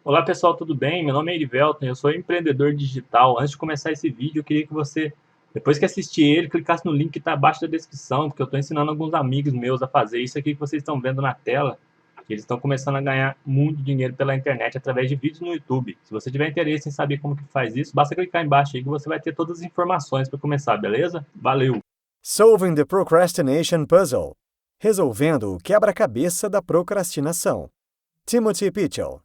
Olá pessoal, tudo bem? Meu nome é Erivelton, eu sou empreendedor digital. Antes de começar esse vídeo, eu queria que você, depois que assistir ele, clicasse no link que está abaixo da descrição, porque eu estou ensinando alguns amigos meus a fazer isso aqui que vocês estão vendo na tela, que eles estão começando a ganhar muito dinheiro pela internet através de vídeos no YouTube. Se você tiver interesse em saber como que faz isso, basta clicar embaixo aí que você vai ter todas as informações para começar, beleza? Valeu! Solving the Procrastination Puzzle. Resolvendo o quebra-cabeça da procrastinação. Timothy Pitchell.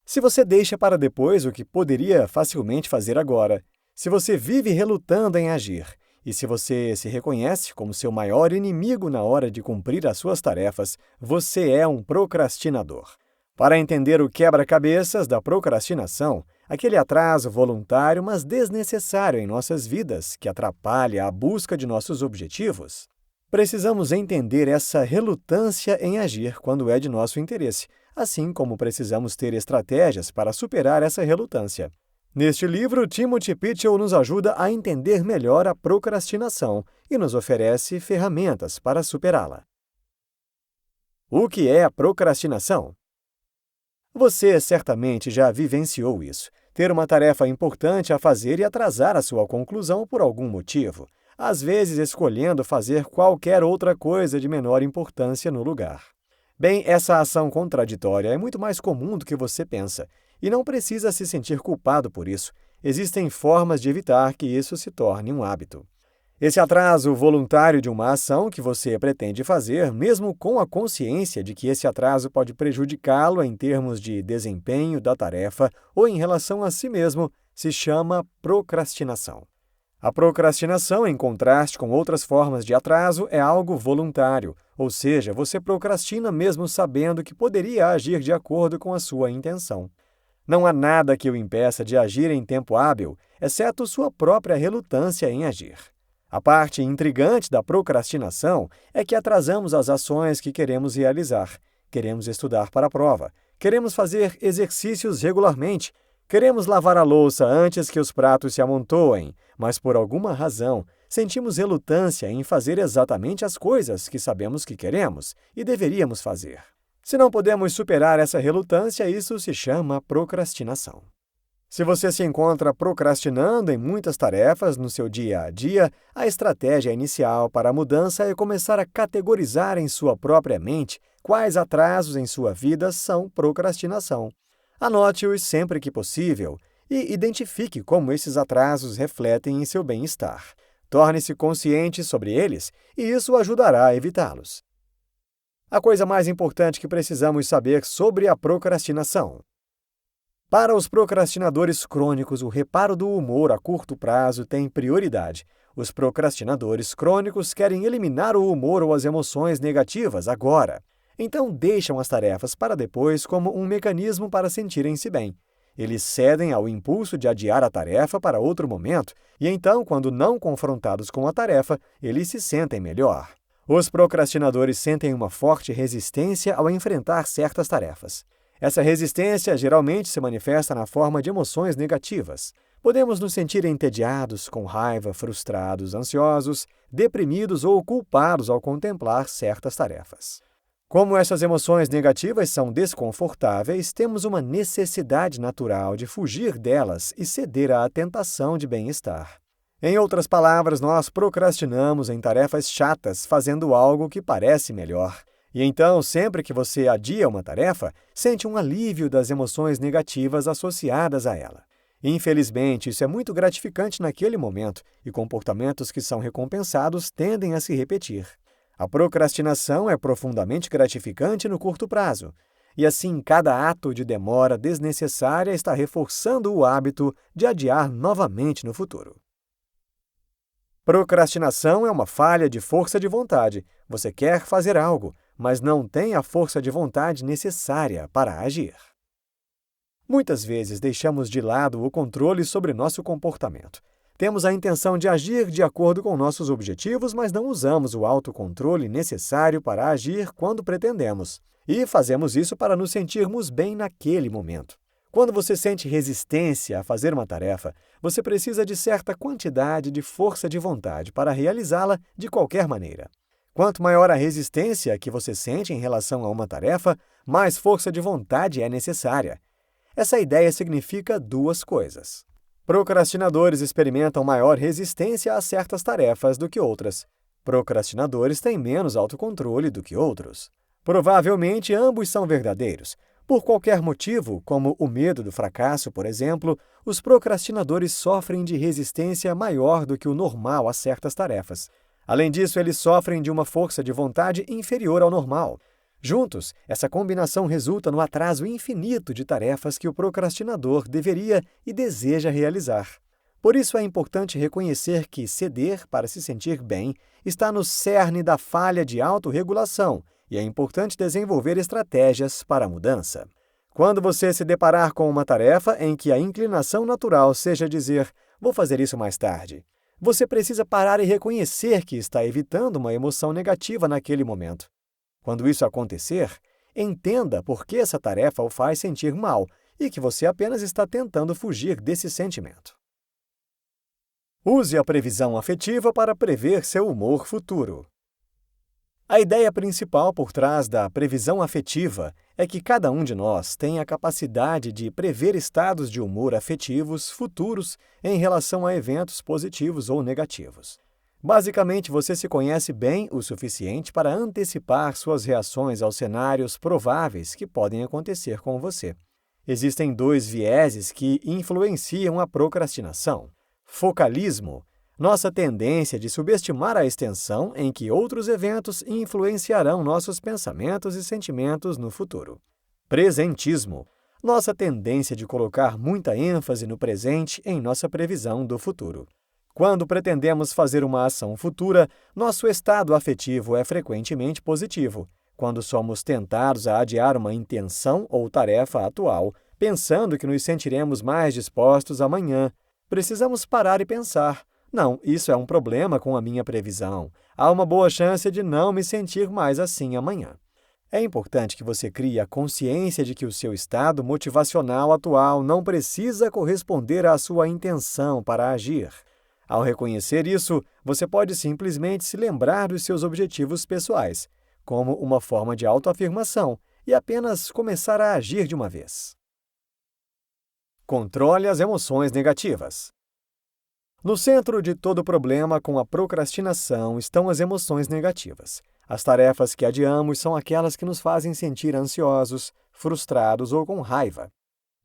Se você deixa para depois o que poderia facilmente fazer agora, se você vive relutando em agir, e se você se reconhece como seu maior inimigo na hora de cumprir as suas tarefas, você é um procrastinador. Para entender o quebra-cabeças da procrastinação, aquele atraso voluntário, mas desnecessário em nossas vidas, que atrapalha a busca de nossos objetivos, precisamos entender essa relutância em agir quando é de nosso interesse, assim como precisamos ter estratégias para superar essa relutância. Neste livro, Timothy Pitchell nos ajuda a entender melhor a procrastinação e nos oferece ferramentas para superá-la. O que é a procrastinação? Você certamente já vivenciou isso. Ter uma tarefa importante a fazer e atrasar a sua conclusão por algum motivo, às vezes escolhendo fazer qualquer outra coisa de menor importância no lugar. Bem, essa ação contraditória é muito mais comum do que você pensa, e não precisa se sentir culpado por isso. Existem formas de evitar que isso se torne um hábito. Esse atraso voluntário de uma ação que você pretende fazer, mesmo com a consciência de que esse atraso pode prejudicá-lo em termos de desempenho da tarefa ou em relação a si mesmo, se chama procrastinação. A procrastinação, em contraste com outras formas de atraso, é algo voluntário, ou seja, você procrastina mesmo sabendo que poderia agir de acordo com a sua intenção. Não há nada que o impeça de agir em tempo hábil, exceto sua própria relutância em agir. A parte intrigante da procrastinação é que atrasamos as ações que queremos realizar. Queremos estudar para a prova, queremos fazer exercícios regularmente, queremos lavar a louça antes que os pratos se amontoem, mas por alguma razão sentimos relutância em fazer exatamente as coisas que sabemos que queremos e deveríamos fazer. Se não podemos superar essa relutância, isso se chama procrastinação. Se você se encontra procrastinando em muitas tarefas no seu dia a dia, a estratégia inicial para a mudança é começar a categorizar em sua própria mente quais atrasos em sua vida são procrastinação. Anote-os sempre que possível e identifique como esses atrasos refletem em seu bem-estar. Torne-se consciente sobre eles e isso ajudará a evitá-los. A coisa mais importante que precisamos saber sobre a procrastinação. Para os procrastinadores crônicos, o reparo do humor a curto prazo tem prioridade. Os procrastinadores crônicos querem eliminar o humor ou as emoções negativas agora. Então, deixam as tarefas para depois como um mecanismo para sentirem-se bem. Eles cedem ao impulso de adiar a tarefa para outro momento, e então, quando não confrontados com a tarefa, eles se sentem melhor. Os procrastinadores sentem uma forte resistência ao enfrentar certas tarefas. Essa resistência geralmente se manifesta na forma de emoções negativas. Podemos nos sentir entediados, com raiva, frustrados, ansiosos, deprimidos ou culpados ao contemplar certas tarefas. Como essas emoções negativas são desconfortáveis, temos uma necessidade natural de fugir delas e ceder à tentação de bem-estar. Em outras palavras, nós procrastinamos em tarefas chatas, fazendo algo que parece melhor. E então, sempre que você adia uma tarefa, sente um alívio das emoções negativas associadas a ela. Infelizmente, isso é muito gratificante naquele momento, e comportamentos que são recompensados tendem a se repetir. A procrastinação é profundamente gratificante no curto prazo, e assim cada ato de demora desnecessária está reforçando o hábito de adiar novamente no futuro. Procrastinação é uma falha de força de vontade. Você quer fazer algo, mas não tem a força de vontade necessária para agir. Muitas vezes deixamos de lado o controle sobre nosso comportamento. Temos a intenção de agir de acordo com nossos objetivos, mas não usamos o autocontrole necessário para agir quando pretendemos. E fazemos isso para nos sentirmos bem naquele momento. Quando você sente resistência a fazer uma tarefa, você precisa de certa quantidade de força de vontade para realizá-la de qualquer maneira. Quanto maior a resistência que você sente em relação a uma tarefa, mais força de vontade é necessária. Essa ideia significa duas coisas. Procrastinadores experimentam maior resistência a certas tarefas do que outras. Procrastinadores têm menos autocontrole do que outros. Provavelmente ambos são verdadeiros. Por qualquer motivo, como o medo do fracasso, por exemplo, os procrastinadores sofrem de resistência maior do que o normal a certas tarefas. Além disso, eles sofrem de uma força de vontade inferior ao normal. Juntos, essa combinação resulta no atraso infinito de tarefas que o procrastinador deveria e deseja realizar. Por isso é importante reconhecer que ceder para se sentir bem está no cerne da falha de autorregulação e é importante desenvolver estratégias para a mudança. Quando você se deparar com uma tarefa em que a inclinação natural seja dizer "vou fazer isso mais tarde", você precisa parar e reconhecer que está evitando uma emoção negativa naquele momento. Quando isso acontecer, entenda por que essa tarefa o faz sentir mal e que você apenas está tentando fugir desse sentimento. Use a previsão afetiva para prever seu humor futuro. A ideia principal por trás da previsão afetiva é que cada um de nós tem a capacidade de prever estados de humor afetivos futuros em relação a eventos positivos ou negativos. Basicamente, você se conhece bem o suficiente para antecipar suas reações aos cenários prováveis que podem acontecer com você. Existem dois vieses que influenciam a procrastinação. Focalismo, nossa tendência de subestimar a extensão em que outros eventos influenciarão nossos pensamentos e sentimentos no futuro. Presentismo, nossa tendência de colocar muita ênfase no presente em nossa previsão do futuro. Quando pretendemos fazer uma ação futura, nosso estado afetivo é frequentemente positivo. Quando somos tentados a adiar uma intenção ou tarefa atual, pensando que nos sentiremos mais dispostos amanhã, precisamos parar e pensar: não, isso é um problema com a minha previsão. Há uma boa chance de não me sentir mais assim amanhã. É importante que você crie a consciência de que o seu estado motivacional atual não precisa corresponder à sua intenção para agir. Ao reconhecer isso, você pode simplesmente se lembrar dos seus objetivos pessoais, como uma forma de autoafirmação, e apenas começar a agir de uma vez. Controle as emoções negativas. No centro de todo problema com a procrastinação estão as emoções negativas. As tarefas que adiamos são aquelas que nos fazem sentir ansiosos, frustrados ou com raiva.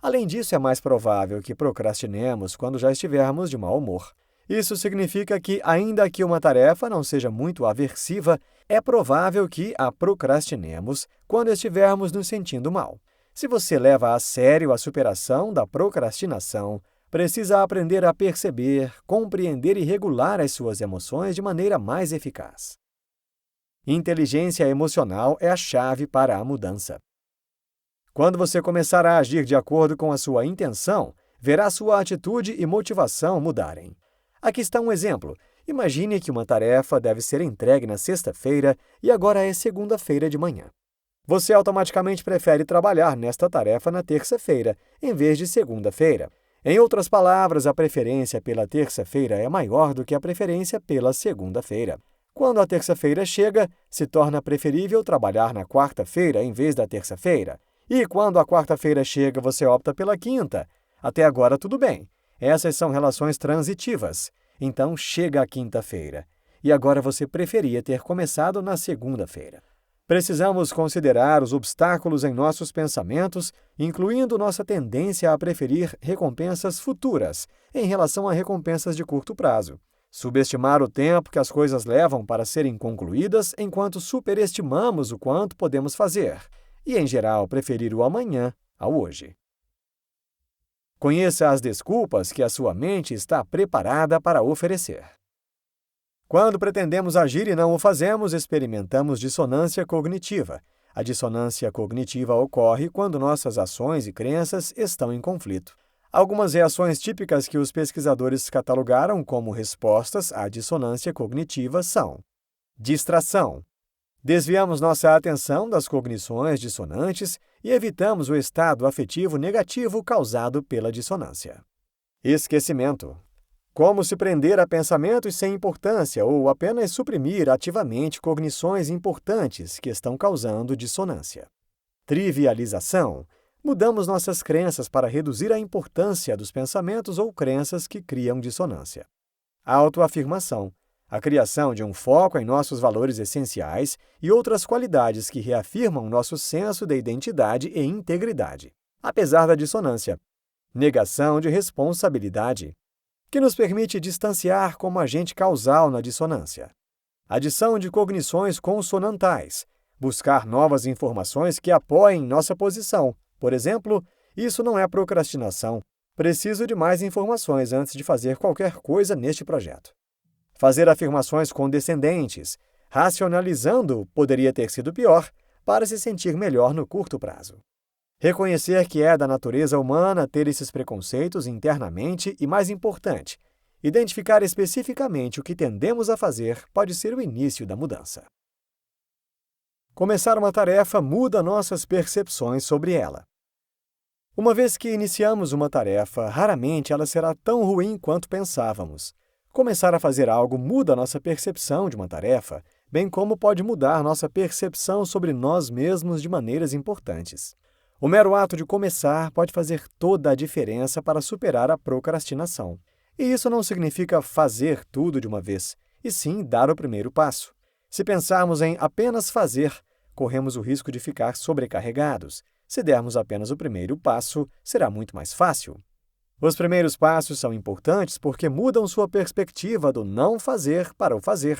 Além disso, é mais provável que procrastinemos quando já estivermos de mau humor. Isso significa que, ainda que uma tarefa não seja muito aversiva, é provável que a procrastinemos quando estivermos nos sentindo mal. Se você leva a sério a superação da procrastinação, precisa aprender a perceber, compreender e regular as suas emoções de maneira mais eficaz. Inteligência emocional é a chave para a mudança. Quando você começar a agir de acordo com a sua intenção, verá sua atitude e motivação mudarem. Aqui está um exemplo. Imagine que uma tarefa deve ser entregue na sexta-feira e agora é segunda-feira de manhã. Você automaticamente prefere trabalhar nesta tarefa na terça-feira, em vez de segunda-feira. Em outras palavras, a preferência pela terça-feira é maior do que a preferência pela segunda-feira. Quando a terça-feira chega, se torna preferível trabalhar na quarta-feira em vez da terça-feira. E quando a quarta-feira chega, você opta pela quinta. Até agora, tudo bem. Essas são relações transitivas. Então, chega a quinta-feira. E agora você preferia ter começado na segunda-feira. Precisamos considerar os obstáculos em nossos pensamentos, incluindo nossa tendência a preferir recompensas futuras em relação a recompensas de curto prazo. Subestimar o tempo que as coisas levam para serem concluídas, enquanto superestimamos o quanto podemos fazer. E, em geral, preferir o amanhã ao hoje. Conheça as desculpas que a sua mente está preparada para oferecer. Quando pretendemos agir e não o fazemos, experimentamos dissonância cognitiva. A dissonância cognitiva ocorre quando nossas ações e crenças estão em conflito. Algumas reações típicas que os pesquisadores catalogaram como respostas à dissonância cognitiva são: distração. Desviamos nossa atenção das cognições dissonantes e evitamos o estado afetivo negativo causado pela dissonância. Esquecimento. Como se prender a pensamentos sem importância ou apenas suprimir ativamente cognições importantes que estão causando dissonância. Trivialização. Mudamos nossas crenças para reduzir a importância dos pensamentos ou crenças que criam dissonância. Autoafirmação. A criação de um foco em nossos valores essenciais e outras qualidades que reafirmam nosso senso de identidade e integridade, apesar da dissonância. Negação de responsabilidade, que nos permite distanciar como agente causal na dissonância. Adição de cognições consonantais, buscar novas informações que apoiem nossa posição. Por exemplo, isso não é procrastinação. Preciso de mais informações antes de fazer qualquer coisa neste projeto. Fazer afirmações condescendentes, racionalizando poderia ter sido pior, para se sentir melhor no curto prazo. Reconhecer que é da natureza humana ter esses preconceitos internamente e, mais importante, identificar especificamente o que tendemos a fazer pode ser o início da mudança. Começar uma tarefa muda nossas percepções sobre ela. Uma vez que iniciamos uma tarefa, raramente ela será tão ruim quanto pensávamos. Começar a fazer algo muda nossa percepção de uma tarefa, bem como pode mudar nossa percepção sobre nós mesmos de maneiras importantes. O mero ato de começar pode fazer toda a diferença para superar a procrastinação. E isso não significa fazer tudo de uma vez, e sim dar o primeiro passo. Se pensarmos em apenas fazer, corremos o risco de ficar sobrecarregados. Se dermos apenas o primeiro passo, será muito mais fácil. Os primeiros passos são importantes porque mudam sua perspectiva do não fazer para o fazer.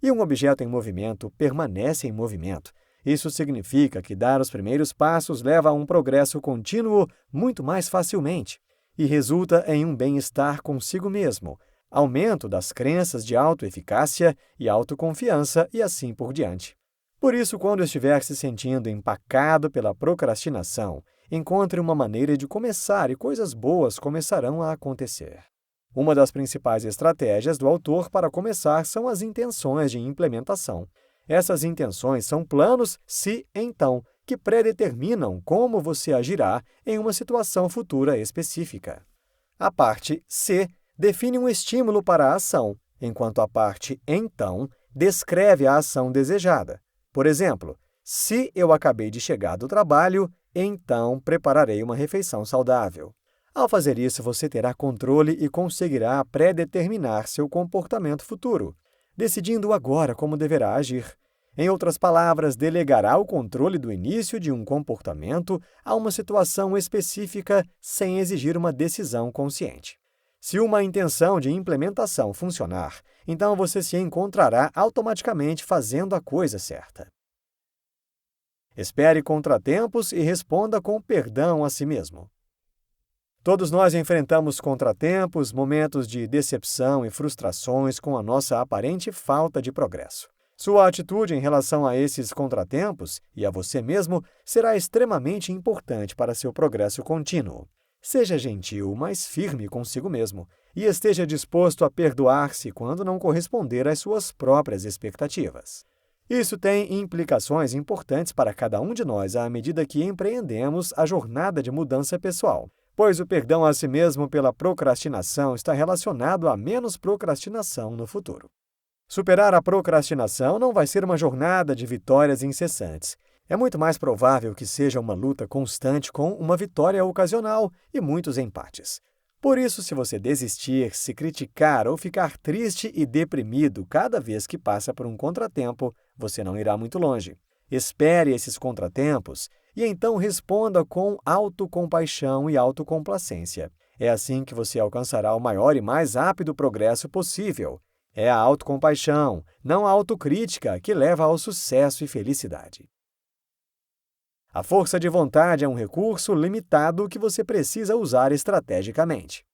E um objeto em movimento permanece em movimento. Isso significa que dar os primeiros passos leva a um progresso contínuo muito mais facilmente e resulta em um bem-estar consigo mesmo, aumento das crenças de autoeficácia e autoconfiança e assim por diante. Por isso, quando estiver se sentindo empacado pela procrastinação, encontre uma maneira de começar e coisas boas começarão a acontecer. Uma das principais estratégias do autor para começar são as intenções de implementação. Essas intenções são planos se-então, que predeterminam como você agirá em uma situação futura específica. A parte se define um estímulo para a ação, enquanto a parte então descreve a ação desejada. Por exemplo, se eu acabei de chegar do trabalho, então prepararei uma refeição saudável. Ao fazer isso, você terá controle e conseguirá predeterminar seu comportamento futuro, decidindo agora como deverá agir. Em outras palavras, delegará o controle do início de um comportamento a uma situação específica sem exigir uma decisão consciente. Se uma intenção de implementação funcionar, então você se encontrará automaticamente fazendo a coisa certa. Espere contratempos e responda com perdão a si mesmo. Todos nós enfrentamos contratempos, momentos de decepção e frustrações com a nossa aparente falta de progresso. Sua atitude em relação a esses contratempos e a você mesmo será extremamente importante para seu progresso contínuo. Seja gentil, mas firme consigo mesmo, e esteja disposto a perdoar-se quando não corresponder às suas próprias expectativas. Isso tem implicações importantes para cada um de nós à medida que empreendemos a jornada de mudança pessoal, pois o perdão a si mesmo pela procrastinação está relacionado a menos procrastinação no futuro. Superar a procrastinação não vai ser uma jornada de vitórias incessantes. É muito mais provável que seja uma luta constante com uma vitória ocasional e muitos empates. Por isso, se você desistir, se criticar ou ficar triste e deprimido cada vez que passa por um contratempo, você não irá muito longe. Espere esses contratempos e então responda com autocompaixão e autocomplacência. É assim que você alcançará o maior e mais rápido progresso possível. É a autocompaixão, não a autocrítica, que leva ao sucesso e felicidade. A força de vontade é um recurso limitado que você precisa usar estrategicamente.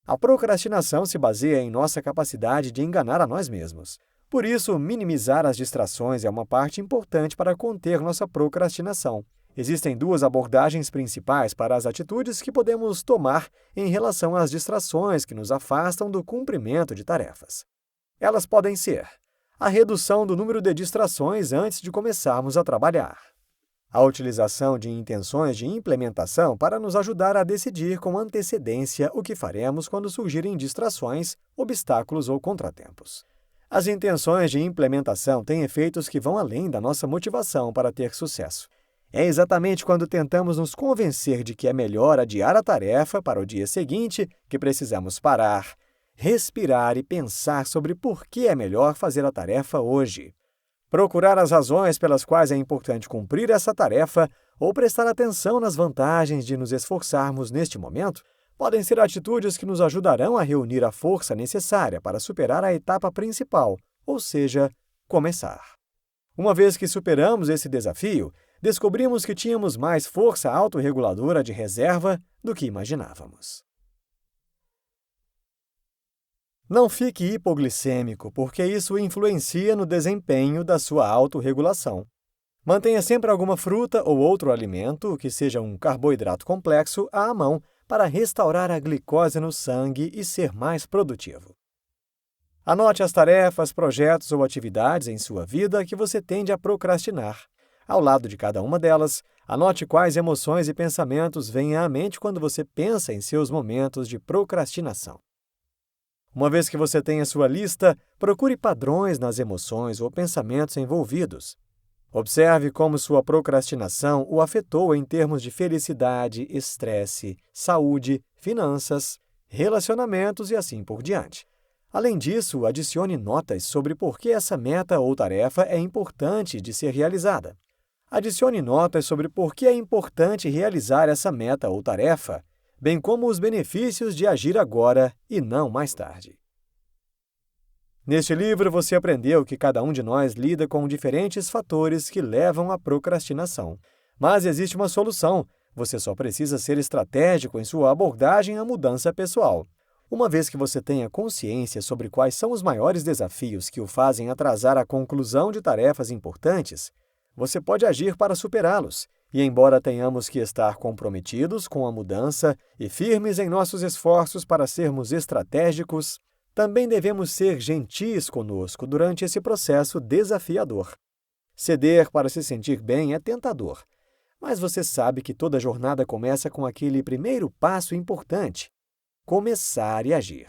A procrastinação se baseia em nossa capacidade de enganar a nós mesmos. Por isso, minimizar as distrações é uma parte importante para conter nossa procrastinação. Existem duas abordagens principais para as atitudes que podemos tomar em relação às distrações que nos afastam do cumprimento de tarefas. Elas podem ser a redução do número de distrações antes de começarmos a trabalhar, A utilização de intenções de implementação para nos ajudar a decidir com antecedência o que faremos quando surgirem distrações, obstáculos ou contratempos. As intenções de implementação têm efeitos que vão além da nossa motivação para ter sucesso. É exatamente quando tentamos nos convencer de que é melhor adiar a tarefa para o dia seguinte que precisamos parar, respirar e pensar sobre por que é melhor fazer a tarefa hoje. Procurar as razões pelas quais é importante cumprir essa tarefa ou prestar atenção nas vantagens de nos esforçarmos neste momento podem ser atitudes que nos ajudarão a reunir a força necessária para superar a etapa principal, ou seja, começar. Uma vez que superamos esse desafio, descobrimos que tínhamos mais força autorreguladora de reserva do que imaginávamos. Não fique hipoglicêmico, porque isso influencia no desempenho da sua autorregulação. Mantenha sempre alguma fruta ou outro alimento, que seja um carboidrato complexo, à mão para restaurar a glicose no sangue e ser mais produtivo. Anote as tarefas, projetos ou atividades em sua vida que você tende a procrastinar. Ao lado de cada uma delas, anote quais emoções e pensamentos vêm à mente quando você pensa em seus momentos de procrastinação. Uma vez que você tem a sua lista, procure padrões nas emoções ou pensamentos envolvidos. Observe como sua procrastinação o afetou em termos de felicidade, estresse, saúde, finanças, relacionamentos e assim por diante. Além disso, adicione notas sobre por que essa meta ou tarefa é importante de ser realizada. Adicione notas sobre por que é importante realizar essa meta ou tarefa, bem como os benefícios de agir agora e não mais tarde. Neste livro, você aprendeu que cada um de nós lida com diferentes fatores que levam à procrastinação. Mas existe uma solução. Você só precisa ser estratégico em sua abordagem à mudança pessoal. Uma vez que você tenha consciência sobre quais são os maiores desafios que o fazem atrasar a conclusão de tarefas importantes, você pode agir para superá-los. E embora tenhamos que estar comprometidos com a mudança e firmes em nossos esforços para sermos estratégicos, também devemos ser gentis conosco durante esse processo desafiador. Ceder para se sentir bem é tentador, mas você sabe que toda jornada começa com aquele primeiro passo importante: começar e agir.